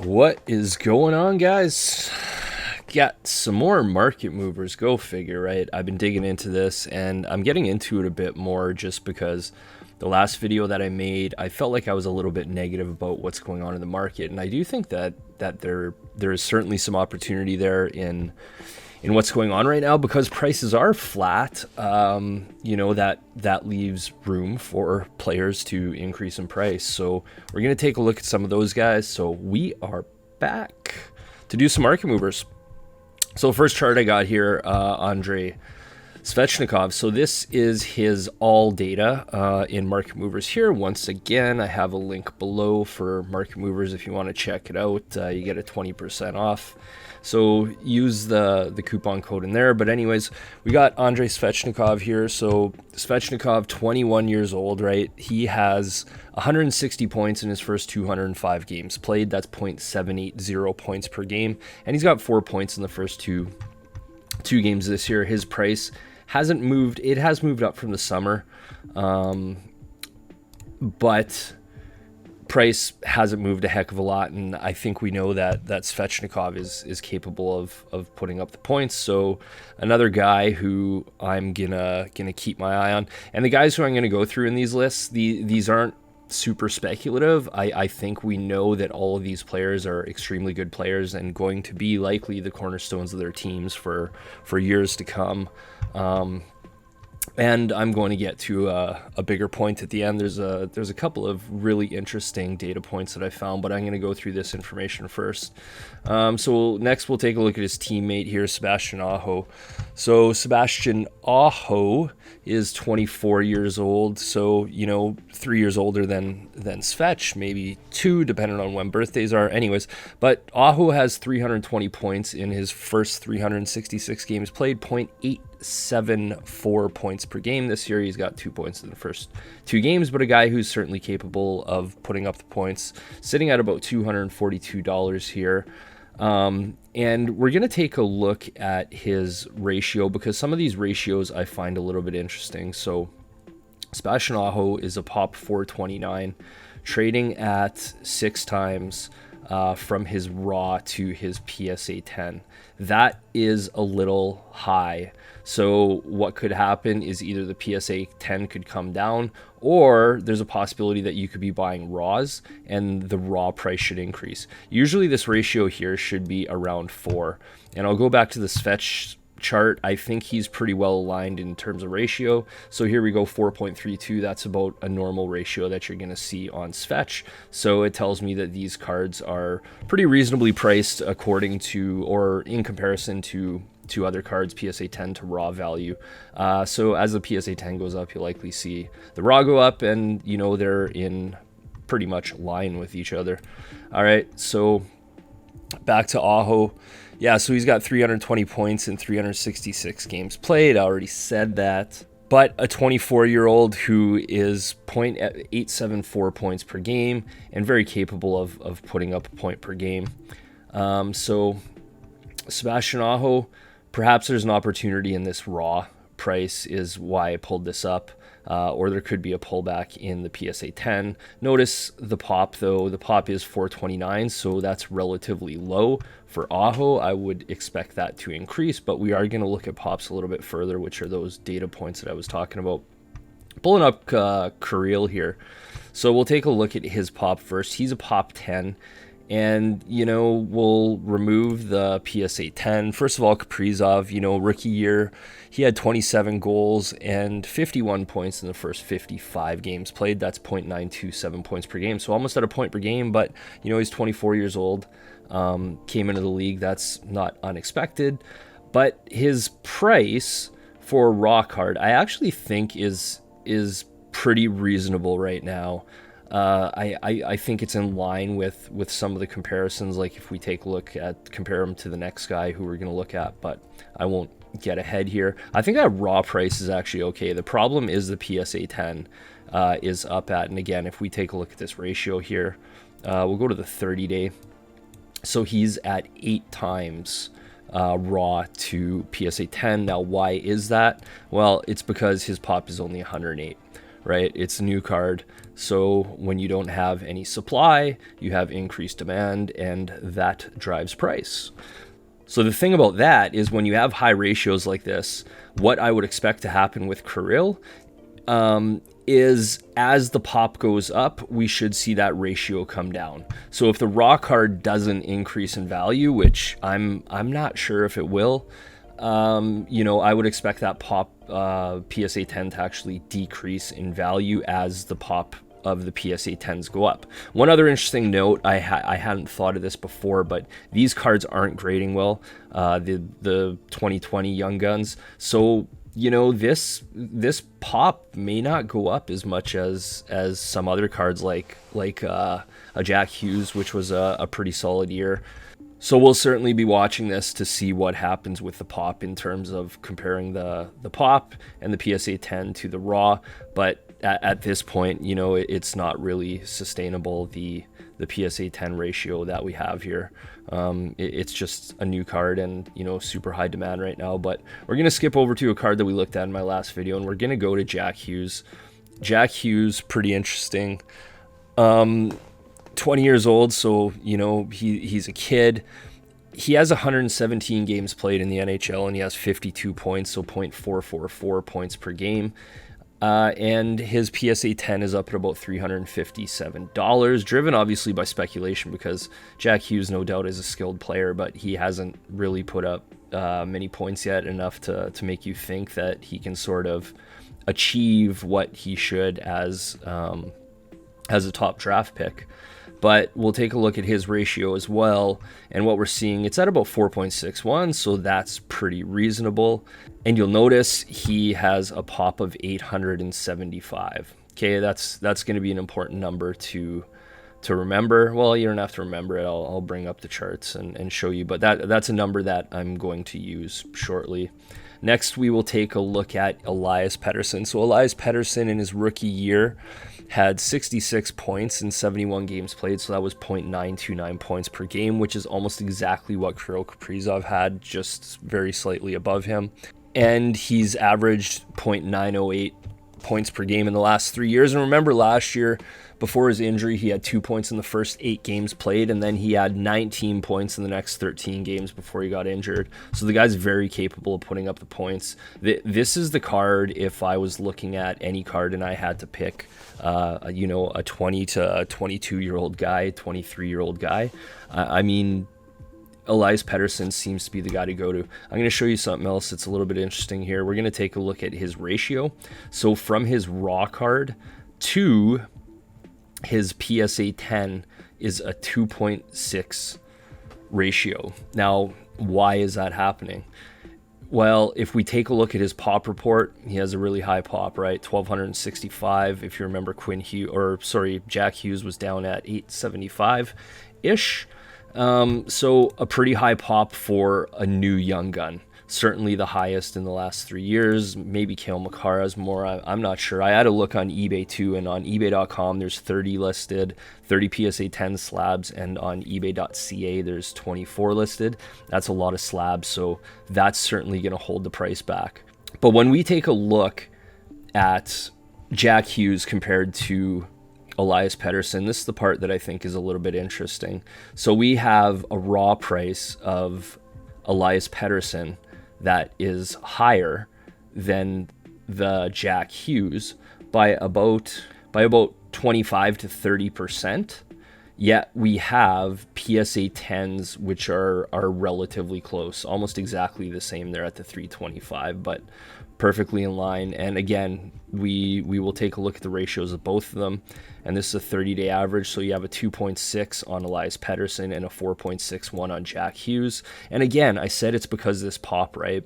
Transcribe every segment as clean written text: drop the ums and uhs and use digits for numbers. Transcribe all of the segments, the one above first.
What is going on, guys? Got some more market movers, go figure, right? I've been digging into this and I'm getting into it a bit more just because the last video that I made, I felt like I was a little bit negative about what's going on in the market, and I do think that there is certainly some opportunity there in what's going on right now because prices are flat. That leaves room for players to increase in price. So we're going to take a look at some of those guys. So we are back to do some market movers. So first chart I got here, Andrei Svechnikov. So this is his all data in market movers here. Once again, I have a link below for market movers if you want to check it out. You get a 20% off. So use the coupon code in there. But anyways, we got Andrei Svechnikov here. So Svechnikov, 21 years old, right? He has 160 points in his first 205 games played. That's 0.780 points per game. And he's got 4 points in the first two games this year. His price hasn't moved. It has moved up from the summer, but price hasn't moved a heck of a lot, and I think we know that Svechnikov is capable of putting up the points. So another guy who I'm gonna keep my eye on, and the guys who I'm gonna go through in these lists, these aren't super speculative. I think we know that all of these players are extremely good players and going to be likely the cornerstones of their teams for years to come. And I'm going to get to a bigger point at the end. There's a couple of really interesting data points that I found, but I'm going to go through this information first. So next we'll take a look at his teammate here, Sebastian Aho. So Sebastian Aho is 24 years old, so 3 years older than Svech, maybe 2 depending on when birthdays are. Anyways, but Aho has 320 points in his first 366 games played, 0.874 points per game this year. He's got 2 points in the first 2 games, but a guy who's certainly capable of putting up the points, sitting at about $242 here. And we're going to take a look at his ratio because some of these ratios I find a little bit interesting. So Sebastian Aho is a pop 429, trading at 6 times from his raw to his PSA 10. That is a little high. So what could happen is either the PSA 10 could come down, or there's a possibility that you could be buying raws and the raw price should increase. Usually this ratio here should be around 4. And I'll go back to the Svech chart. I think he's pretty well aligned in terms of ratio. So here we go, 4.32. That's about a normal ratio that you're going to see on Svech. So it tells me that these cards are pretty reasonably priced according to, or in comparison to other cards, PSA 10 to raw value. So as the PSA 10 goes up, you'll likely see the raw go up, and they're in pretty much line with each other. All right, so back to Aho. Yeah, so he's got 320 points in 366 games played. I already said that. But a 24-year-old who is 0.874 points per game and very capable of putting up a point per game. So Sebastian Aho, perhaps there's an opportunity in this raw price is why I pulled this up. Or there could be a pullback in the PSA 10. Notice the pop, though. The pop is 429, so that's relatively low. For Aho, I would expect that to increase, but we are going to look at pops a little bit further, which are those data points that I was talking about. Pulling up Kirill here. So we'll take a look at his pop first. He's a pop 10. And, we'll remove the PSA 10. First of all, Kaprizov, rookie year, he had 27 goals and 51 points in the first 55 games played. That's 0.927 points per game. So almost at a point per game, but, he's 24 years old, came into the league. That's not unexpected. But his price for a raw card, I actually think is pretty reasonable right now. I think it's in line with some of the comparisons. Like if we take a look at, compare him to the next guy who we're going to look at, but I won't get ahead here. I think that raw price is actually okay. The problem is the PSA 10 is up at, and again, if we take a look at this ratio here, we'll go to the 30-day. So he's at 8 times raw to PSA 10. Now, why is that? Well, it's because his pop is only 108. right? It's a new card. So when you don't have any supply, you have increased demand, and that drives price. So the thing about that is when you have high ratios like this, what I would expect to happen with Kirill is as the pop goes up, we should see that ratio come down. So if the raw card doesn't increase in value, which I'm not sure if it will, I would expect that pop PSA 10 to actually decrease in value as the pop of the PSA 10s go up. One other interesting note, I hadn't thought of this before, but these cards aren't grading well, the 2020 Young Guns. So, this pop may not go up as much as some other cards like a Jack Hughes, which was a pretty solid year. So we'll certainly be watching this to see what happens with the pop in terms of comparing the pop and the PSA 10 to the raw. But at this point, it's not really sustainable, the PSA 10 ratio that we have here. It's just a new card and, super high demand right now. But we're going to skip over to a card that we looked at in my last video, and we're going to go to Jack Hughes. Jack Hughes, pretty interesting. 20 years old, so he's a kid. He has 117 games played in the NHL, and he has 52 points, so 0.444 points per game. And his PSA 10 is up at about $357, driven obviously by speculation, because Jack Hughes no doubt is a skilled player, but he hasn't really put up many points yet, enough to make you think that he can sort of achieve what he should as a top draft pick. But we'll take a look at his ratio as well, and what we're seeing, it's at about 4.61, so that's pretty reasonable. And you'll notice he has a pop of 875. Okay, that's going to be an important number to remember. Well, you don't have to remember it. I'll bring up the charts and show you, but that's a number that I'm going to use shortly. Next, we will take a look at Elias Pettersson. So Elias Pettersson in his rookie year had 66 points in 71 games played, so that was 0.929 points per game, which is almost exactly what Kirill Kaprizov had, just very slightly above him. And he's averaged 0.908 points per game in the last 3 years. And remember, last year, before his injury, he had 2 points in the first 8 games played, and then he had 19 points in the next 13 games before he got injured. So the guy's very capable of putting up the points. This is the card, if I was looking at any card and I had to pick, a 20 to 22-year-old guy, 23-year-old guy. Elias Pettersson seems to be the guy to go to. I'm going to show you something else that's a little bit interesting here. We're going to take a look at his ratio. So from his raw card to his PSA 10 is a 2.6 ratio. Now, why is that happening? Well, if we take a look at his pop report, he has a really high pop, right? 1,265. If you remember, Jack Hughes was down at 875-ish. So a pretty high pop for a new young gun. Certainly the highest in the last 3 years. Maybe Cale Makara's more. I'm not sure. I had to look on eBay too, and on ebay.com there's 30 listed, 30 PSA 10 slabs, and on ebay.ca there's 24 listed. That's a lot of slabs, so that's certainly going to hold the price back. But when we take a look at Jack Hughes compared to Elias Pettersson, this is the part that I think is a little bit interesting. So we have a raw price of Elias Pettersson that is higher than the Jack Hughes by about 25 to 30%. Yet we have PSA 10s which are relatively close, almost exactly the same. They're at the 325, but perfectly in line. And again, we will take a look at the ratios of both of them, and this is a 30-day average. So you have a 2.6 on Elias Pettersson and a 4.61 on Jack Hughes. And again, I said it's because of this pop, right?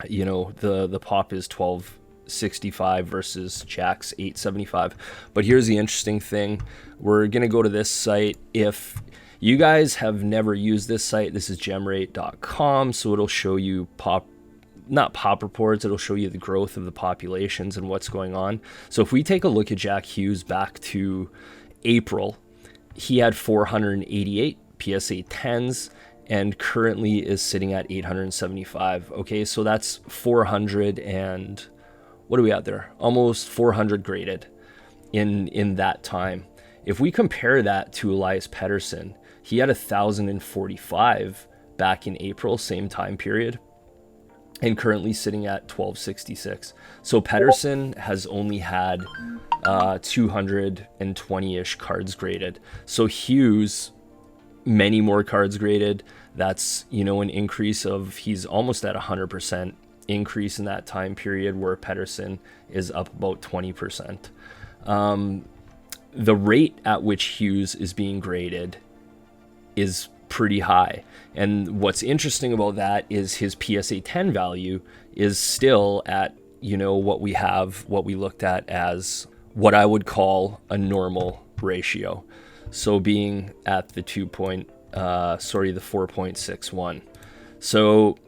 The pop is 1265 versus Jack's 875. But here's the interesting thing. We're gonna go to this site. If you guys have never used this site, this is Gemrate.com, so it'll show you not pop reports, it'll show you the growth of the populations and what's going on. So if we take a look at Jack Hughes back to April, he had 488 PSA 10s and currently is sitting at 875. Okay, so that's 400 and what do we have there? Almost 400 graded in that time. If we compare that to Elias Pettersson, he had 1,045 back in April, same time period, and currently sitting at 1266. So Pedersen has only had 220-ish cards graded. So Hughes, many more cards graded. That's, you know, an increase of, he's almost at 100% increase in that time period, where Pedersen is up about 20%. The rate at which Hughes is being graded is pretty high. And what's interesting about that is his PSA 10 value is still at, you know, what we looked at as what I would call a normal ratio. So being at the 4.61. So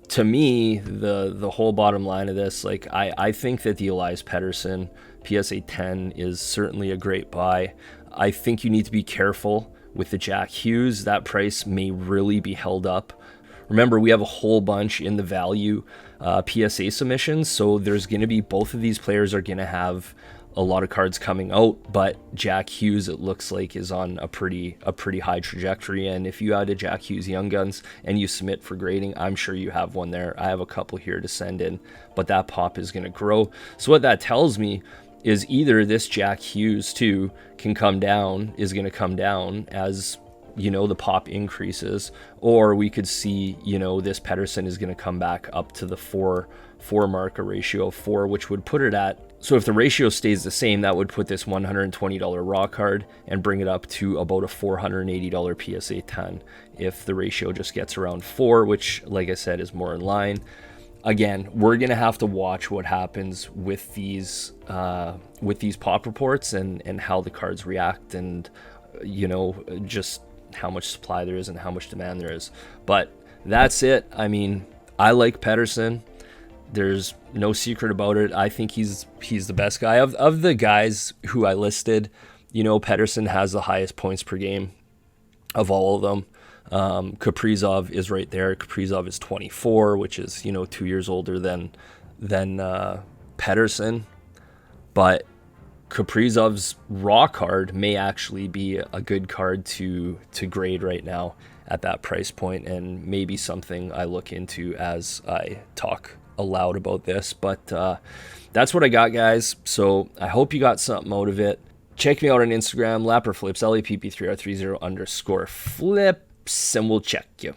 to me, the whole bottom line of this, like, I think that the Elias Pettersson PSA 10 is certainly a great buy. I think you need to be careful with the Jack Hughes. That price may really be held up. Remember, we have a whole bunch in the value PSA submissions, so there's going to be, both of these players are going to have a lot of cards coming out, but Jack Hughes, it looks like, is on a pretty high trajectory. And if you had a Jack Hughes Young Guns and you submit for grading, I'm sure you have one there. I have a couple here to send in, but that pop is going to grow. So what that tells me is either this Jack Hughes too is going to come down as, you know, the pop increases, or we could see, you know, this Pedersen is going to come back up to the four mark, a ratio of 4, which would put it at, so if the ratio stays the same, that would put this $120 raw card and bring it up to about a $480 PSA 10. If the ratio just gets around 4, which, like I said, is more in line. Again, we're going to have to watch what happens with these pop reports and how the cards react, and, you know, just how much supply there is and how much demand there is. But that's it. I mean, I like Pedersen. There's no secret about it. I think he's the best guy. Of the guys who I listed, you know, Pedersen has the highest points per game of all of them. Kaprizov is right there. Kaprizov is 24, which is, you know, 2 years older than Pedersen. But Kaprizov's raw card may actually be a good card to grade right now at that price point, and maybe something I look into as I talk aloud about this. But that's what I got, guys. So I hope you got something out of it. Check me out on Instagram, Lapperflips, LAPP3R30_flips, and we'll check you.